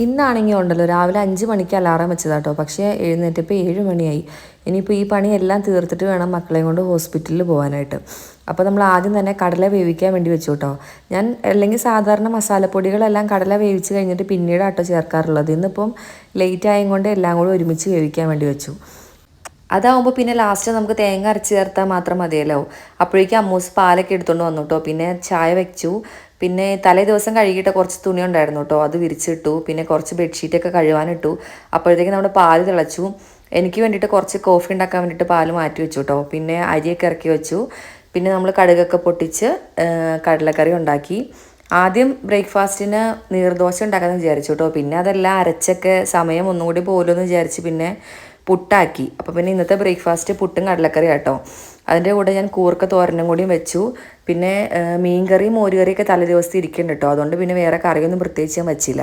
ഇന്നാണെങ്കിൽ ഉണ്ടല്ലോ രാവിലെ 5 മണിക്ക് അലാറം വെച്ചതാട്ടോ, പക്ഷേ എഴുന്നേറ്റപ്പോൾ 7 മണിയായി. ഇനിയിപ്പോൾ ഈ പണിയെല്ലാം തീർത്തിട്ട് വേണം മക്കളെയും കൊണ്ട് ഹോസ്പിറ്റലിൽ പോകാനായിട്ട്. അപ്പോൾ നമ്മൾ ആദ്യം തന്നെ കടല വേവിക്കാൻ വേണ്ടി വെച്ചു കേട്ടോ. ഞാൻ അല്ലെങ്കിൽ സാധാരണ മസാലപ്പൊടികളെല്ലാം കടല വേവിച്ച് കഴിഞ്ഞിട്ട് പിന്നീട് ആട്ടോ ചേർക്കാറുള്ളത്. ഇന്നിപ്പം ലേറ്റ് ആയത് കൊണ്ട് എല്ലാം കൂടി ഒരുമിച്ച് വേവിക്കാൻ വേണ്ടി വെച്ചു. അതാവുമ്പോൾ പിന്നെ ലാസ്റ്റ് നമുക്ക് തേങ്ങ അരച്ച് ചേർത്താൽ മാത്രം മതിയല്ലോ. അപ്പോഴേക്കും അമ്മൂസ് പാലൊക്കെ എടുത്തുകൊണ്ട് വന്നു കേട്ടോ. പിന്നെ ചായ വെച്ചു. പിന്നെ തലേ ദിവസം കഴുകിയിട്ട് കുറച്ച് തുണി ഉണ്ടായിരുന്നു കേട്ടോ, അത് വിരിച്ചിട്ടു. പിന്നെ കുറച്ച് ബെഡ്ഷീറ്റൊക്കെ കഴുകാനിട്ടു. അപ്പോഴത്തേക്ക് നമ്മുടെ പാല് തിളച്ചു. എനിക്ക് വേണ്ടിയിട്ട് കുറച്ച് കോഫി ഉണ്ടാക്കാൻ വേണ്ടിയിട്ട് പാല് മാറ്റി വെച്ചു കേട്ടോ. പിന്നെ അരിയൊക്കെ ഇറക്കി വെച്ചു. പിന്നെ നമ്മൾ കടുകൊക്കെ പൊട്ടിച്ച് കടലക്കറി ഉണ്ടാക്കി. ആദ്യം ബ്രേക്ക്ഫാസ്റ്റിന് നീർദോശ ഉണ്ടാക്കാമെന്ന് വിചാരിച്ചു കേട്ടോ. പിന്നെ അതെല്ലാം അരച്ചൊക്കെ സമയം ഒന്നുകൂടി പോലുമെന്ന് വിചാരിച്ച് പിന്നെ പുട്ടാക്കി. അപ്പോൾ പിന്നെ ഇന്നത്തെ ബ്രേക്ക്ഫാസ്റ്റ് പുട്ടും കടലക്കറി കേട്ടോ. അതിൻ്റെ കൂടെ ഞാൻ കൂർക്ക തോരനും കൂടിയും വെച്ചു. പിന്നെ മീൻകറിയും മോരുകറിയൊക്കെ തലേ ദിവസത്തെ ഇരിക്കുന്നുണ്ട് കേട്ടോ. അതുകൊണ്ട് പിന്നെ വേറെ കറിയൊന്നും പ്രത്യേകിച്ച് ഞാൻ വെച്ചില്ല.